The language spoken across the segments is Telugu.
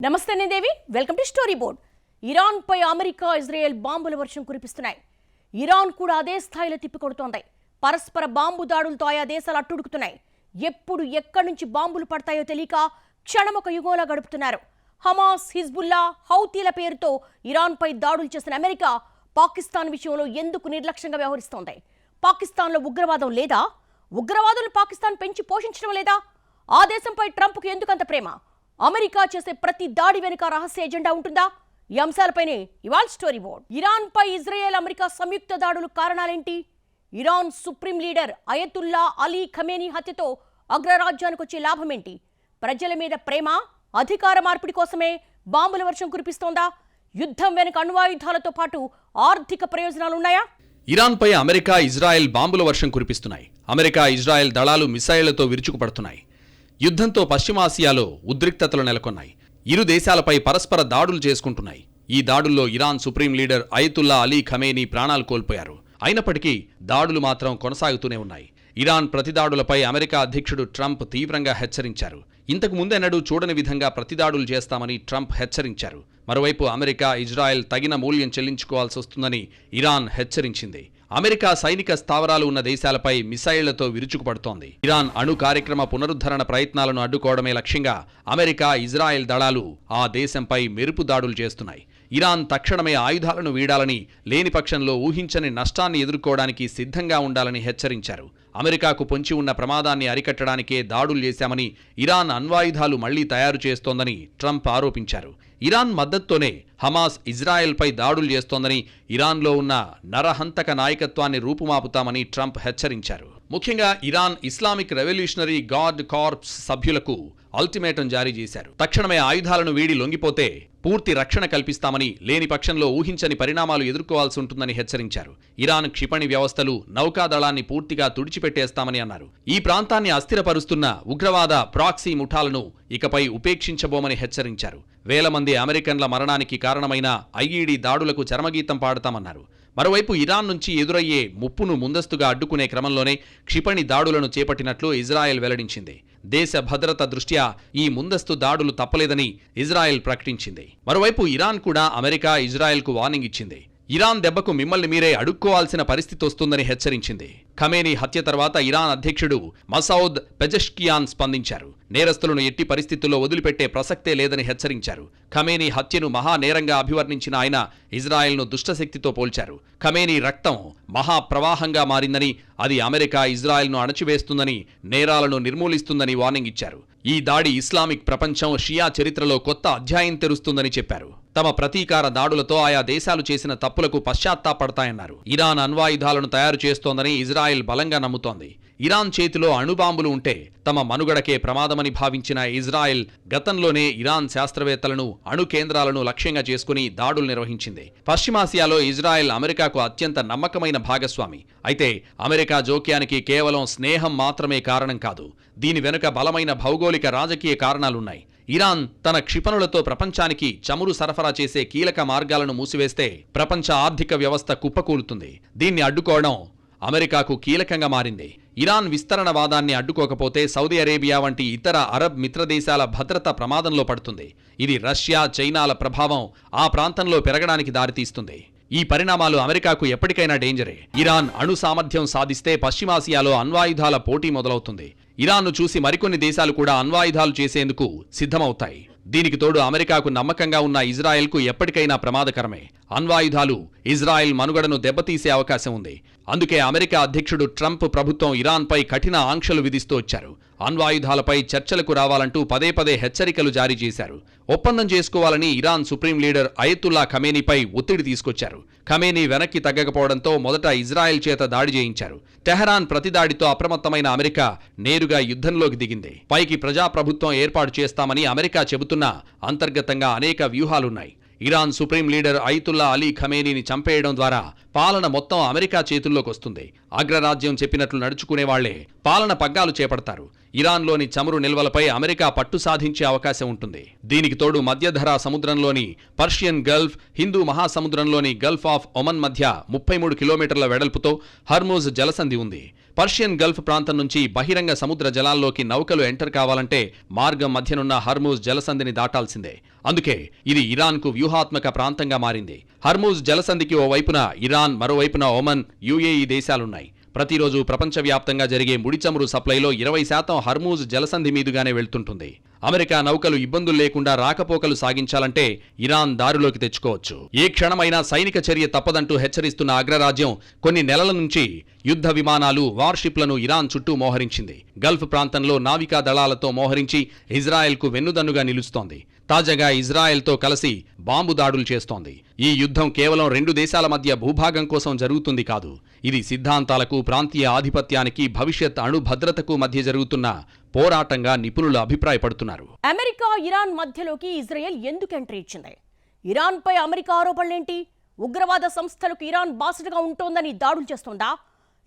నమస్తే Devi, welcome to story board. Iran పై అమెరికా ఇజ్రాయెల్ బాంబుల వర్షం కురిపిస్తున్నాయి. ఇరాన్ కూడా అదే స్థాయిలో తిప్పికొడుతోంది. పరస్పర బాంబు దాడులతో ఆయా దేశాలు అట్టుడుకుతున్నాయి. ఎప్పుడు ఎక్కడి నుంచి బాంబులు పడతాయో తెలియక క్షణమొక యుగంలా గడుపుతున్నారు. హమాస్, హిజ్బుల్లా, హౌతీల పేరుతో ఇరాన్ పై దాడులు చేసిన అమెరికా పాకిస్తాన్ విషయంలో ఎందుకు నిర్లక్ష్యంగా వ్యవహరిస్తోంది? పాకిస్తాన్లో ఉగ్రవాదం లేదా? ఉగ్రవాదులు పాకిస్తాన్ పెంచి పోషించడం లేదా? ఆ దేశంపై ట్రంప్కు ఎందుకంత ప్రేమ? అమెరికా చేసే ప్రతి దాడి వెనుక రహస్య ఎజెండా ఉంటుందా? ఈ అంశాలపైనే ఇవాళ స్టోరీ బోర్డ్. ఇరాన్ పై ఇజ్రాయెల్, అమెరికా సంయుక్త దాడులు కారణాలేంటి? Iran supreme leader Ayatollah Ali Khamenei హత్యతో అగ్రరాజ్యానికి వచ్చే లాభమేంటి? ప్రజల మీద ప్రేమ, అధికార మార్పిడి కోసమే బాంబుల వర్షం కురిపిస్తోందా? యుద్ధం వెనుక అణ్వాయుధాలతో పాటు ఆర్థిక ప్రయోజనాలున్నాయా? ఇరాన్పై అమెరికా, ఇజ్రాయెల్ బాంబుల వర్షం కురిపిస్తున్నాయి. అమెరికా, ఇజ్రాయెల్ దళాలు మిసైళ్లతో విరుచుకుపడుతున్నాయి. యుద్ధంతో పశ్చిమాసియాలో ఉద్రిక్తతలు నెలకొన్నాయి. ఇరు దేశాలపై పరస్పర దాడులు చేసుకుంటున్నాయి. ఈ దాడుల్లో Iran supreme leader Ayatollah Ali Khamenei ప్రాణాలు కోల్పోయారు. అయినప్పటికీ దాడులు మాత్రం కొనసాగుతూనే ఉన్నాయి. ఇరాన్ ప్రతిదాడులపై అమెరికా అధ్యక్షుడు ట్రంప్ తీవ్రంగా హెచ్చరించారు. ఇంతకు ముందెన్నడూ చూడని విధంగా ప్రతిదాడులు చేస్తామని ట్రంప్ హెచ్చరించారు. మరోవైపు అమెరికా, ఇజ్రాయెల్ తగిన మూల్యం చెల్లించుకోవాల్సి వస్తుందని ఇరాన్ హెచ్చరించింది. అమెరికా సైనిక స్థావరాలు ఉన్న దేశాలపై మిసైళ్లతో విరుచుకుపడుతోంది. ఇరాన్ అణు కార్యక్రమ పునరుద్ధరణ ప్రయత్నాలను అడ్డుకోవడమే లక్ష్యంగా అమెరికా, ఇజ్రాయెల్ దళాలు ఆ దేశంపై మెరుపు దాడులు చేస్తున్నాయి. ఇరాన్ తక్షణమే ఆయుధాలను వీడాలని, లేని పక్షంలో ఊహించని నష్టాన్ని ఎదుర్కోవడానికి సిద్ధంగా ఉండాలని హెచ్చరించారు. అమెరికాకు పొంచి ఉన్న ప్రమాదాన్ని అరికట్టడానికే దాడులు చేశామని, ఇరాన్ అణ్వాయుధాలు మళ్లీ తయారు చేస్తోందని ట్రంప్ ఆరోపించారు. ఇరాన్ మద్దతుతోనే హమాస్ ఇజ్రాయెల్పై దాడులు చేస్తోందని, ఇరాన్లో ఉన్న నరహంతక నాయకత్వాన్ని రూపుమాపుతామని ట్రంప్ హెచ్చరించారు. ముఖ్యంగా Iran Islamic revolutionary guard corps సభ్యులకు అల్టిమేటం జారీ చేశారు. తక్షణమే ఆయుధాలను వీడి లొంగిపోతే పూర్తి రక్షణ కల్పిస్తామని, లేని పక్షంలో ఊహించని పరిణామాలు ఎదుర్కోవాల్సి ఉంటుందని హెచ్చరించారు. ఇరాన్ క్షిపణి వ్యవస్థలు, నౌకాదళాన్ని పూర్తిగా తుడిచిపెట్టేస్తామని అన్నారు. ఈ ప్రాంతాన్ని అస్థిరపరుస్తున్న ఉగ్రవాద ప్రాక్సీ ముఠాలను ఇకపై ఉపేక్షించబోమని హెచ్చరించారు. వేల మంది అమెరికన్ల మరణానికి కారణమైన ఐఈడీ దాడులకు చరమగీతం పాడతామన్నారు. మరోవైపు ఇరాన్ నుంచి ఎదురయ్యే ముప్పును ముందస్తుగా అడ్డుకునే క్రమంలోనే క్షిపణి దాడులను చేపట్టినట్లు ఇజ్రాయెల్ వెల్లడించింది. దేశ భద్రత దృష్ట్యా ఈ ముందస్తు దాడులు తప్పలేదని ఇజ్రాయెల్ ప్రకటించింది. మరోవైపు ఇరాన్ కూడా అమెరికా, ఇజ్రాయెల్కు వార్నింగ్ ఇచ్చింది. ఇరాన్ దెబ్బకు మిమ్మల్ని మీరే అడుక్కోవాల్సిన పరిస్థితి వస్తుందని హెచ్చరించింది. ఖమేనీ హత్య తర్వాత ఇరాన్ అధ్యక్షుడు మసౌద్ పెజెష్కియాన్ స్పందించారు. నేరస్తులను ఎట్టి పరిస్థితుల్లో వదిలిపెట్టే ప్రసక్తే లేదని హెచ్చరించారు. ఖమేనీ హత్యను మహానేరంగా అభివర్ణించిన ఆయన ఇజ్రాయెల్ను దుష్టశక్తితో పోల్చారు. ఖమేనీ రక్తం మహాప్రవాహంగా మారిందని, అది అమెరికా, ఇజ్రాయెల్ను అణచివేస్తుందని, నేరాలను నిర్మూలిస్తుందని వార్నింగ్ ఇచ్చారు. ఈ దాడి ఇస్లామిక్ ప్రపంచం, షియా చరిత్రలో కొత్త అధ్యాయం తెరుస్తుందని చెప్పారు. తమ ప్రతీకార దాడులతో ఆయా దేశాలు చేసిన తప్పులకు పశ్చాత్తాపడతాయన్నారు. ఇరాన్ అణ్వాయుధాలను తయారు చేస్తోందని ఇజ్రాయెల్ బలంగా నమ్ముతోంది. ఇరాన్ చేతిలో అణుబాంబులు ఉంటే తమ మనుగడకే ప్రమాదమని భావించిన ఇజ్రాయెల్ గతంలోనే ఇరాన్ శాస్త్రవేత్తలను, అణు కేంద్రాలను లక్ష్యంగా చేసుకుని దాడులు నిర్వహించింది. పశ్చిమాసియాలో ఇజ్రాయెల్ అమెరికాకు అత్యంత నమ్మకమైన భాగస్వామి. అయితే అమెరికా జోక్యానికి కేవలం స్నేహం మాత్రమే కారణం కాదు. దీని వెనుక బలమైన భౌగోళిక, రాజకీయ కారణాలున్నాయి. ఇరాన్ తన క్షిపణులతో ప్రపంచానికి చమురు సరఫరా చేసే కీలక మార్గాలను మూసివేస్తే ప్రపంచ ఆర్థిక వ్యవస్థ కుప్పకూలుతుంది. దీన్ని అడ్డుకోవడం అమెరికాకు కీలకంగా మారింది. ఇరాన్ విస్తరణవాదాన్ని అడ్డుకోకపోతే సౌదీ అరేబియా వంటి ఇతర అరబ్ మిత్రదేశాల భద్రత ప్రమాదంలో పడుతుంది. ఇది రష్యా, చైనాల ప్రభావం ఆ ప్రాంతంలో పెరగడానికి దారితీస్తుంది. ఈ పరిణామాలు అమెరికాకు ఎప్పటికైనా డేంజరే. ఇరాన్ అణు సామర్థ్యం సాధిస్తే పశ్చిమాసియాలో అణ్వాయుధాల పోటీ మొదలవుతుంది. ఇరాన్ను చూసి మరికొన్ని దేశాలు కూడా అణ్వాయుధాలు చేసేందుకు సిద్ధమవుతాయి. దీనికి తోడు అమెరికాకు నమ్మకంగా ఉన్న ఇజ్రాయెల్కు ఎప్పటికైనా ప్రమాదకరమే. అణ్వాయుధాలు ఇజ్రాయెల్ మనుగడను దెబ్బతీసే అవకాశం ఉంది. అందుకే అమెరికా అధ్యక్షుడు ట్రంప్ ప్రభుత్వం ఇరాన్పై కఠిన ఆంక్షలు విధిస్తూ వచ్చారు. అణ్వాయుధాలపై చర్చలకు రావాలంటూ పదే పదే హెచ్చరికలు జారీ చేశారు. ఒప్పందం చేసుకోవాలని ఇరాన్ సుప్రీం లీడర్ అయతుల్లా ఖమేనీపై ఒత్తిడి తీసుకొచ్చారు. ఖమేనీ వెనక్కి తగ్గకపోవడంతో మొదట ఇజ్రాయెల్ చేత దాడి చేయించారు. టెహరాన్ ప్రతిదాడితో అప్రమత్తమైన అమెరికా నేరుగా యుద్ధంలోకి దిగింది. పైకి ప్రజాప్రభుత్వం ఏర్పాటు చేస్తామని అమెరికా చెబుతున్నా అంతర్గతంగా అనేక వ్యూహాలున్నాయి. Iran supreme leader Ayatollah Ali ఖమేనీని చంపేయడం ద్వారా పాలన మొత్తం అమెరికా చేతుల్లోకి వస్తుంది. అగ్రరాజ్యం చెప్పినట్లు నడుచుకునే వాళ్లే పాలన పగ్గాలు చేపడతారు. ఇరాన్లోని చమురు నిల్వలపై అమెరికా పట్టు సాధించే అవకాశం ఉంటుంది. దీనికి తోడు మధ్యధరా సముద్రంలోని పర్షియన్ గల్ఫ్, హిందూ మహాసముద్రంలోని గల్ఫ్ ఆఫ్ ఒమన్ మధ్య 33 కిలోమీటర్ల వెడల్పుతో హర్మూజ్ జలసంధి ఉంది. పర్షియన్ గల్ఫ్ ప్రాంతం నుంచి బహిరంగ సముద్ర జలాల్లోకి నౌకలు ఎంటర్ కావాలంటే మార్గం మధ్యనున్న హర్మూజ్ జలసంధిని దాటాల్సిందే. అందుకే ఇది ఇరాన్కు వ్యూహాత్మక ప్రాంతంగా మారింది. హర్మూజ్ జలసంధికి ఓవైపున ఇరాన్, మరోవైపున ఒమన్, యుఏఈ దేశాలున్నాయి. ప్రతిరోజు ప్రపంచవ్యాప్తంగా జరిగే ముడి చమురు సప్లైలో 20% హర్మూజ్ జలసంధి మీదుగానే వెళ్తుంటుంది. అమెరికా నౌకలు ఇబ్బందులు లేకుండా రాకపోకలు సాగించాలంటే ఇరాన్ దారిలోకి తెచ్చుకోవచ్చు. ఏ క్షణమైనా సైనిక చర్య తప్పదంటూ హెచ్చరిస్తున్న అగ్రరాజ్యం కొన్ని నెలల నుంచి యుద్ధ విమానాలు, వార్షిప్లను ఇరాన్ చుట్టూ మోహరించింది. గల్ఫ్ ప్రాంతంలో నావికా దళాలతో మోహరించి ఇజ్రాయెల్కు వెన్నుదన్నుగా నిలుస్తోంది. తాజాగా ఇజ్రాయెల్తో కలిసి బాంబు దాడులు చేస్తోంది. ఈ యుద్ధం కేవలం 2 దేశాల మధ్య భూభాగం కోసం జరుగుతుంది కాదు. ఇది సిద్ధాంతాలకు, ప్రాంతీయ ఆధిపత్యానికి, భవిష్యత్ అణు భద్రతకు మధ్య జరుగుతున్న పోరాటంగా నిపుణులు అభిప్రాయపడుతున్నారు. అమెరికా, ఇరాన్ మధ్యలోకి ఇజ్రాయెల్ ఎందుకు ఎంట్రీ ఇచ్చింది? ఇరాన్పై అమెరికా ఆరోపణలేంటి? ఉగ్రవాద సంస్థలకు ఇరాన్ బాసటగా ఉంటోందని దాడులు చేస్తోందా?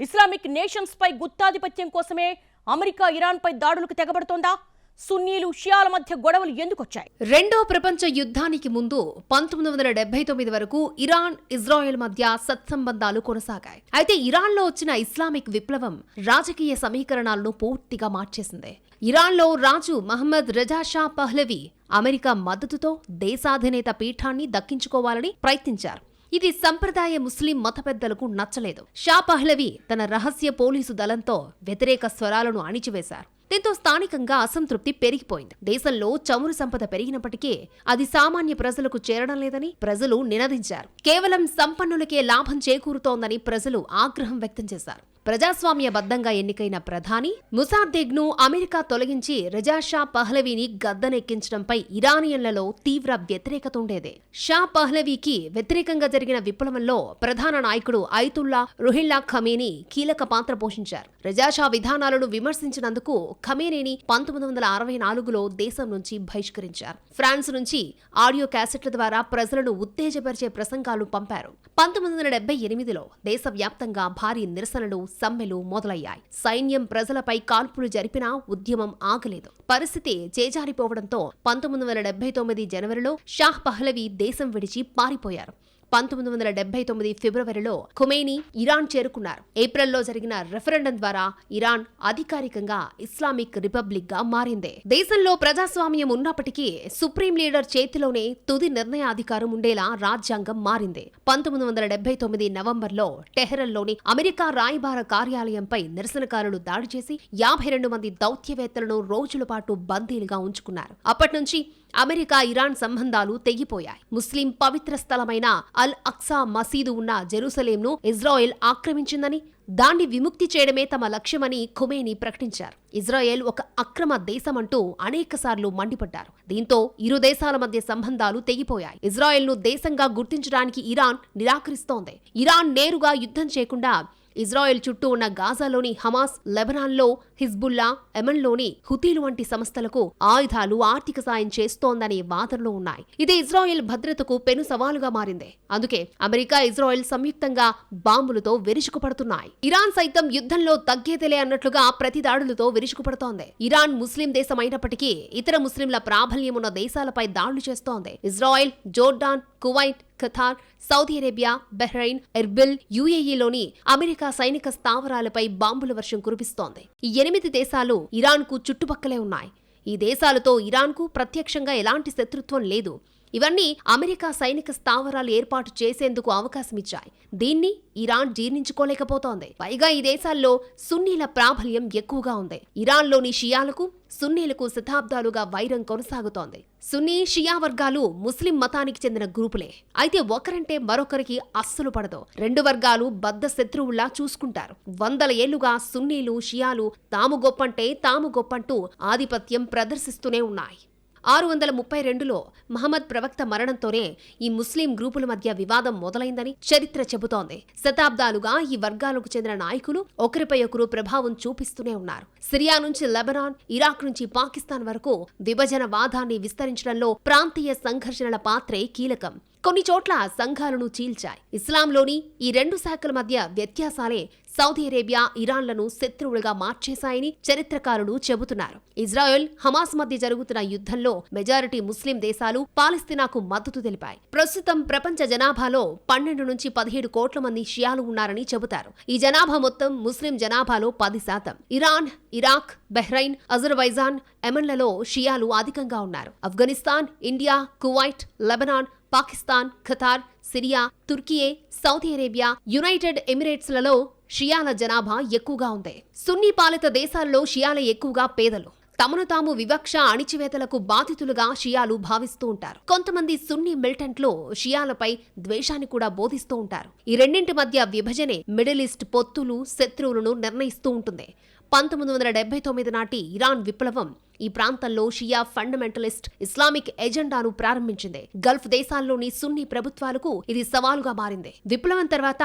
ఇస్లామిక్ నేషన్స్ పై గుత్తాధిపత్యం కోసమే అమెరికా ఇరాన్పై దాడులకు తెగబడుతోందా? సున్నీలు, షియాల మధ్య గొడవలు ఎందుకొచ్చాయి? రెండో ప్రపంచ యుద్ధానికి ముందు 1979 వరకు ఇరాన్, ఇజ్రాయెల్ మధ్య సత్సంబంధాలు కొనసాగాయి. అయితే ఇరాన్లో వచ్చిన ఇస్లామిక్ విప్లవం రాజకీయ సమీకరణాలను పూర్తిగా మార్చేసింది. ఇరాన్లో రాజు మహమ్మద్ రజా షా పహ్లవి అమెరికా మద్దతుతో దేశాధినేత పీఠాన్ని దక్కించుకోవాలని ప్రయత్నించారు. ఇది సంప్రదాయ ముస్లిం మత పెద్దలకు నచ్చలేదు. షా పహ్లవి తన రహస్య పోలీసు దళంతో వ్యతిరేక స్వరాలను అణిచివేశారు. దీంతో స్థానికంగా అసంతృప్తి పెరిగిపోయింది. దేశంలో చమురు సంపద పెరిగినప్పటికీ అది సామాన్య ప్రజలకు చేరడం లేదని ప్రజలు నినదించారు. కేవలం సంపన్నులకే లాభం చేకూరుతోందని ప్రజలు ఆగ్రహం వ్యక్తం చేశారు. ప్రజాస్వామ్యబద్ధంగా ఎన్నికైన ప్రధాని ముసాద్దెగ్ను అమెరికా తొలగించి రజా షా పహ్లవీని గద్దెనెక్కించడంపై ఇరానియన్లలో తీవ్ర వ్యతిరేకత ఉండేది. షా పహ్లవీకి వ్యతిరేకంగా జరిగిన విప్లవంలో ప్రధాన నాయకుడు అయతుల్లా రుహిల్లా ఖమేనీ కీలక పాత్ర పోషించారు. రజా షా విధానాలను విమర్శించినందుకు ఖమేనీని 1964లో దేశం నుంచి బహిష్కరించారు. ఫ్రాన్స్ నుంచి ఆడియో క్యాసెట్ల ద్వారా ప్రజలను ఉత్తేజపరిచే ప్రసంగాలు పంపారు. 1978లో దేశవ్యాప్తంగా భారీ నిరసనలు, సమ్మెలు మొదలయ్యాయి. సైన్యం ప్రజలపై కాల్పులు జరిపినా ఉద్యమం ఆగలేదు. పరిస్థితి చేజారిపోవడంతో 1979 జనవరిలో షాహ్ పహ్లవి దేశం విడిచి పారిపోయారు. 1979 ఫిబ్రవరిలో ఖొమైనీ ఇరాన్ చేరుకున్నారు. ఏప్రిల్లో జరిగిన రెఫరెండం ద్వారా ఇరాన్ అధికారికంగా ఇస్లామిక్ రిపబ్లిక్ గా మారింది. దేశంలో ప్రజాస్వామ్యం ఉన్నప్పటికీ సుప్రీం లీడర్ చేతిలోనే తుది నిర్ణయాధికారం ఉండేలా రాజ్యాంగం మారింది. 1979 నవంబర్లో టెహరన్లోని అమెరికా రాయబార కార్యాలయంపై నిరసనకారులు దాడి చేసి 52 మంది దౌత్యవేత్తలను రోజుల పాటు బందీలుగా ఉంచుకున్నారు. అప్పట్నుంచి అమెరికా, ఇరాన్ సంబంధాలు తెగిపోయాయి. ముస్లిం పవిత్ర స్థలమైన అల్ అక్సా మసీదు ఉన్న జెరూసలేంను ఇజ్రాయెల్ ఆక్రమించిందని, దాన్ని విముక్తి చేయడమే తమ లక్ష్యమని ఖొమైనీ ప్రకటించారు. ఇజ్రాయెల్ ఒక అక్రమ దేశమంటూ అనేకసార్లు మండిపడ్డారు. దీంతో ఇరు దేశాల మధ్య సంబంధాలు తెగిపోయాయి. ఇజ్రాయెల్ను దేశంగా గుర్తించడానికి ఇరాన్ నిరాకరిస్తోంది. ఇరాన్ నేరుగా యుద్ధం చేయకుండా ఇజ్రాయెల్ చుట్టూ ఉన్న గాజాలోని హమాస్, లెబనాన్లో హిజ్బుల్లా, యెమెన్లోని హుతీలు వంటి సంస్థలకు ఆయుధాలు, ఆర్థిక సాయం చేస్తోందనే వాదనలు ఉన్నాయి. ఇది ఇజ్రాయెల్ భద్రతకు పెను సవాలుగా మారింది. అందుకే అమెరికా, ఇజ్రాయెల్ సంయుక్తంగా బాంబులతో విరుచుకుపడుతున్నాయి. ఇరాన్ సైతం యుద్ధంలో తగ్గేదిలే అన్నట్లుగా ప్రతి దాడులతో విరుచుకుపడుతోంది. ఇరాన్ ముస్లిం దేశం అయినప్పటికీ ఇతర ముస్లింల ప్రాబల్యం ఉన్న దేశాలపై దాడులు చేస్తోంది. Israel, Jordan, Kuwait, Qatar, Saudi Arabia, Bahrain, Erbil, యుఏఈలోని అమెరికా సైనిక స్థావరాలపై బాంబుల వర్షం కురిపిస్తోంది. ఈ 8 దేశాలు ఇరాన్కు చుట్టుపక్కలే ఉన్నాయి. ఈ దేశాలతో ఇరాన్కు ప్రత్యక్షంగా ఎలాంటి శత్రుత్వం లేదు. ఇవన్నీ అమెరికా సైనిక స్థావరాలు ఏర్పాటు చేసేందుకు అవకాశమిచ్చాయి. దీన్ని ఇరాన్ జీర్ణించుకోలేకపోతోంది. పైగా ఈ దేశాల్లో సున్నీల ప్రాబల్యం ఎక్కువగా ఉంది. ఇరాన్లోని షియాలకు, సున్నీలకు శతాబ్దాలుగా వైరం కొనసాగుతోంది. సున్నీ, షియా వర్గాలు ముస్లిం మతానికి చెందిన గ్రూపులే. అయితే ఒకరంటే మరొకరికి అస్సలు పడదు. 2 వర్గాలు బద్ధ శత్రువుల్లా చూసుకుంటారు. 100 ఏళ్లుగా సున్నీలు, షియాలు తాము గొప్పంటే తాము గొప్పంటూ ఆధిపత్యం ప్రదర్శిస్తూనే ఉన్నాయి. 632లో మహమ్మద్ ప్రవక్త మరణంతోనే ఈ ముస్లిం గ్రూపుల మధ్య వివాదం మొదలైందని చరిత్ర చెబుతోంది. శతాబ్దాలుగా ఈ వర్గాలకు చెందిన నాయకులు ఒకరిపై ఒకరు ప్రభావం చూపిస్తూనే ఉన్నారు. సిరియా నుంచి లెబనాన్, ఇరాక్ నుంచి పాకిస్తాన్ వరకు విభజన వాదాన్ని విస్తరించడంలో ప్రాంతీయ సంఘర్షణల పాత్రే కీలకం. కొన్ని చోట్ల సంఘాలను చీల్చాయి. ఇస్లాంలోని ఈ రెండు శాఖల మధ్య వ్యత్యాసాలే సౌదీ అరేబియా, ఇరాన్లను శత్రువులుగా మార్చేశాయని చరిత్రకారులు చెబుతున్నారు. ఇజ్రాయెల్, హమాస్ మధ్య జరుగుతున్న యుద్ధంలో మెజారిటీ ముస్లిం దేశాలు పాలస్తీనాకు మద్దతు తెలిపాయి. ప్రస్తుతం ప్రపంచ జనాభాలో 12 నుంచి 17 కోట్ల మంది షియాలు ఉన్నారని చెబుతారు. ఈ జనాభా మొత్తం ముస్లిం జనాభాలో 10%. ఇరాన్, ఇరాక్, బహ్రెయిన్, అజర్బైజాన్, యెమెన్లలో షియాలు అధికంగా ఉన్నారు. Afghanistan, India, Kuwait, Lebanon, Pakistan, Qatar, Syria, Turkiye, Saudi Arabia, United ఎమిరేట్స్లలో షియాల జనాభా ఎక్కువగా ఉంది. సున్నీ పాలిత దేశాల్లో షియాల ఎక్కువగా పేదలు. తమను తాము వివక్ష, అణిచివేతలకు బాధితులుగా షియాలు భావిస్తూ ఉంటారు. కొంతమంది సున్నీ మిలిటెంట్లు షియాలపై ద్వేషాన్ని కూడా బోధిస్తూ ఉంటారు. ఈ రెండింటి మధ్య విభజనే మిడిల్ ఈస్ట్ పొత్తులు, శత్రువులను నిర్ణయిస్తూ ఉంటుంది. 1979 నాటి ఇరాన్ విప్లవం ఈ ప్రాంతంలో షియా ఫండమెంటలిస్ట్ ఇస్లామిక్ ఎజెండాను ప్రారంభించింది. గల్ఫ్ దేశాల్లోని సున్నీ ప్రభుత్వాలకు ఇది సవాలుగా మారింది. విప్లవం తర్వాత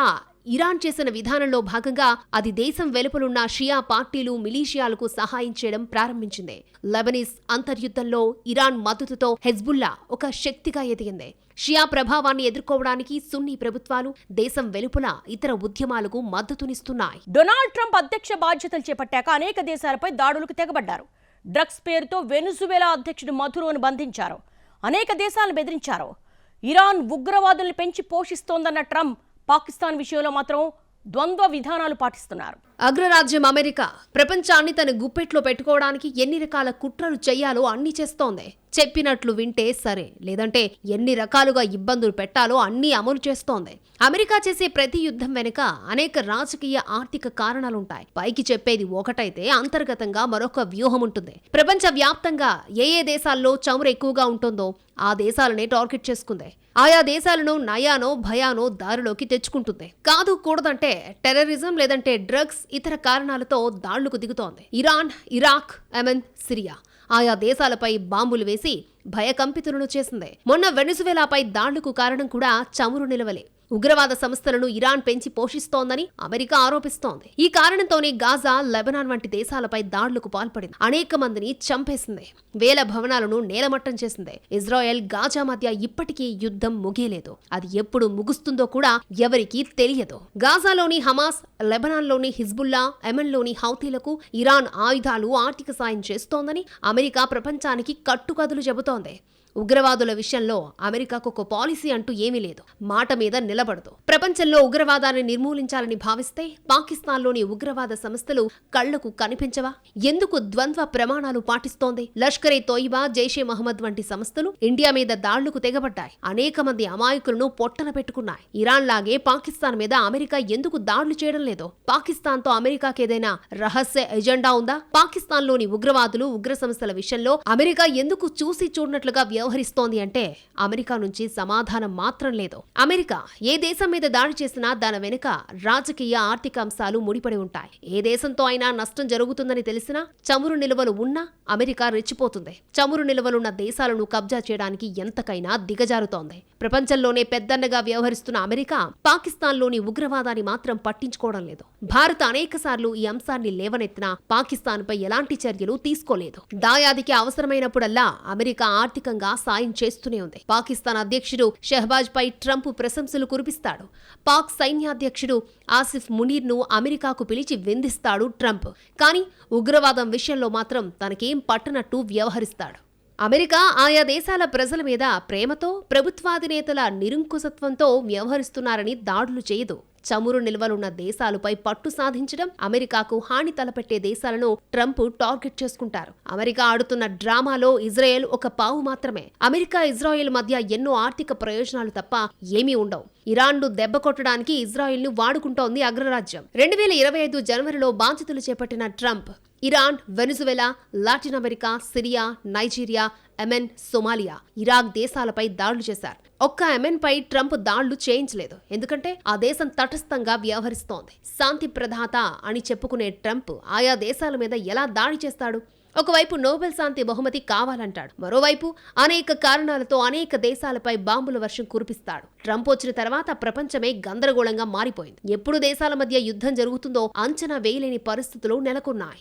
ఇరాన్ చేసిన విధానంలో భాగంగా అది దేశం వెలుపలున్న షియా పార్టీలు, మిలీషియాలకు సహాయం చేయడం ప్రారంభించింది. లెబనీస్ అంతర్యుద్ధంలో ఇరాన్ మద్దతుతో హెజ్బుల్లా ఒక శక్తిగా ఎదిగింది. షియా ప్రభావాన్ని ఎదుర్కోవడానికి సున్నీ ప్రభుత్వాలు దేశం వెలుపల ఇతర ఉద్యమాలకు మద్దతునిస్తున్నాయి. డొనాల్డ్ ట్రంప్ అధ్యక్ష బాధ్యతలు చేపట్టాక అనేక దేశాలపై దాడులకు తెగబడ్డారు. డ్రగ్స్ పేరుతో వెనుజువేలా అధ్యక్షుడు మధురోను బంధించారు. అనేక దేశాలను బెదిరించారు. ఇరాన్ ఉగ్రవాదుల్ని పెంచి పోషిస్తోందన్న ట్రంప్ పాకిస్తాన్ విషయంలో మాత్రం ద్వంద్వ విధానాలు పాటిస్తున్నారు. అగ్రరాజ్యం అమెరికా ప్రపంచాన్ని తన గుప్పెట్లో పెట్టుకోవడానికి ఎన్ని రకాల కుట్రలు చెయ్యాలో అన్ని చేస్తోంది. చెప్పినట్లు వింటే సరే, లేదంటే ఎన్ని రకాలుగా ఇబ్బందులు పెట్టాలో అన్నీ అమలు చేస్తోంది. అమెరికా చేసే ప్రతి యుద్ధం వెనుక అనేక రాజకీయ, ఆర్థిక కారణాలుంటాయి. పైకి చెప్పేది ఒకటైతే అంతర్గతంగా మరొక వ్యూహం ఉంటుంది. ప్రపంచ వ్యాప్తంగా ఏ దేశాల్లో చమురు ఎక్కువగా ఉంటుందో ఆ దేశాలనే టార్గెట్ చేసుకుంది. ఆయా దేశాలను నయానో భయానో దారిలోకి తెచ్చుకుంటుంది. కాదు కూడదంటే టెర్రరిజం, లేదంటే డ్రగ్స్, ఇతర కారణాలతో దాళ్లకు దిగుతోంది. ఇరాన్, ఇరాక్, యెమెన్, సిరియా ఆయా దేశాలపై బాంబులు వేసి భయకంపితులను చేసింది. మొన్న వెనిజువేలాపై దాళ్లకు కారణం కూడా చమురు నిలవలే. ఉగ్రవాద సంస్థలను ఇరాన్ పెంచి పోషిస్తోందని అమెరికా ఆరోపిస్తోంది. ఈ కారణంతోనే గాజా, లెబనాన్ వంటి దేశాలపై దాడులకు పాల్పడింది. అనేక మందిని చంపేసింది. వేల భవనాలను నేలమట్టం చేసింది. ఇజ్రాయెల్, గాజా మధ్య ఇప్పటికీ యుద్ధం ముగియలేదు. అది ఎప్పుడు ముగుస్తుందో కూడా ఎవరికీ తెలియదు. గాజాలోని హమాస్, లెబనాన్లోని హిజ్బుల్లా, యెమెన్లోని హౌతీలకు ఇరాన్ ఆయుధాలు, ఆర్థిక సాయం చేస్తోందని అమెరికా ప్రపంచానికి కట్టుకథలు చెబుతోంది. ఉగ్రవాదుల విషయంలో అమెరికాకు ఒక పాలసీ అంటూ ఏమీ లేదు. మాట మీద నిలబడదు. ప్రపంచంలో ఉగ్రవాదాన్ని నిర్మూలించాలని భావిస్తే పాకిస్తాన్లోని ఉగ్రవాద సంస్థలు కళ్లకు కనిపించవా? ఎందుకు ద్వంద్వ ప్రమాణాలు పాటిస్తోంది? లష్కరే తోయిబా, జైషే మహమ్మద్ వంటి సంస్థలు ఇండియా మీద దాళ్లకు తెగబడ్డాయి. అనేక మంది అమాయకులను పొట్టన పెట్టుకున్నాయి. ఇరాన్ లాగే పాకిస్తాన్ మీద అమెరికా ఎందుకు దాడులు చేయడం లేదు? పాకిస్తాన్తో అమెరికాకి ఏదైనా రహస్య ఎజెండా ఉందా? పాకిస్తాన్లోని ఉగ్రవాదులు, ఉగ్ర సంస్థల విషయంలో అమెరికా ఎందుకు చూసి చూడనట్లుగా వ్యవహరిస్తోంది అంటే అమెరికా నుంచి సమాధానం మాత్రం లేదు. అమెరికా ఏ దేశం మీద దాడి చేసినా దాని వెనుక రాజకీయ, ఆర్థిక అంశాలు ముడిపడి ఉంటాయి. ఏ దేశంతో అయినా నష్టం జరుగుతుందని తెలిసినా చమురు నిల్వలు ఉన్నా అమెరికా రెచ్చిపోతుంది. చమురు నిల్వలున్న దేశాలను కబ్జా చేయడానికి ఎంతకైనా దిగజారుతోంది. ప్రపంచంలోనే పెద్దన్నగా వ్యవహరిస్తున్న అమెరికా పాకిస్తాన్లోని ఉగ్రవాదాన్ని మాత్రం పట్టించుకోవడం లేదు. భారత్ అనేకసార్లు ఈ అంశాన్ని లేవనెత్తినా పాకిస్తాన్పై ఎలాంటి చర్యలు తీసుకోలేదు. దాయాదికి అవసరమైనప్పుడల్లా అమెరికా ఆర్థికంగా సాయం చేస్తూనే ఉంది. పాకిస్తాన్ అధ్యక్షుడు షెహబాజ్ పై ట్రంప్ ప్రశంసలు కురిపిస్తాడు. పాక్ సైన్యాధ్యక్షుడు ఆసిఫ్ మునీర్ను అమెరికాకు పిలిచి విందిస్తాడు ట్రంప్. కానీ ఉగ్రవాదం విషయంలో మాత్రం తనకేం పట్టనట్టు వ్యవహరిస్తాడు. అమెరికా ఆయా దేశాల ప్రజల మీద ప్రేమతో, ప్రభుత్వాధినేతల నిరంకుశత్వంతో వ్యవహరిస్తున్నారని దాడులు చేయదు. చమురు నిల్వలున్న దేశాలపై పట్టు సాధించడం, అమెరికాకు హాని తలపెట్టే దేశాలను ట్రంప్ టార్గెట్ చేసుకుంటారు. అమెరికా ఆడుతున్న డ్రామాలో ఇజ్రాయెల్ ఒక పావు మాత్రమే. అమెరికా, ఇజ్రాయెల్ మధ్య ఎన్నో ఆర్థిక ప్రయోజనాలు తప్ప ఏమీ ఉండవు. ఇరాన్ను దెబ్బ కొట్టడానికి ఇజ్రాయెల్ను వాడుకుంటోంది అగ్రరాజ్యం. 2025 జనవరిలో బాధ్యతలు చేపట్టిన Trump Iran, Venezuela, Latin America, Syria, Nigeria, Yemen, Somalia, Iraq దేశాలపై దాడులు చేశారు. ఒక్క యెమెన్ పై ట్రంప్ దాడులు చేయించలేదు. ఎందుకంటే ఆ దేశం తటస్థంగా వ్యవహరిస్తోంది. శాంతి ప్రదాత అని చెప్పుకునే ట్రంప్ ఆయా దేశాల మీద ఎలా దాడి చేస్తాడు? ఒకవైపు నోబెల్ శాంతి బహుమతి కావాలంటాడు. మరోవైపు అనేక కారణాలతో అనేక దేశాలపై బాంబుల వర్షం కురిపిస్తాడు. ట్రంప్ వచ్చిన తర్వాత ప్రపంచమే గందరగోళంగా మారిపోయింది. ఎప్పుడు దేశాల మధ్య యుద్ధం జరుగుతుందో అంచనా వేయలేని పరిస్థితులు నెలకొన్నాయి.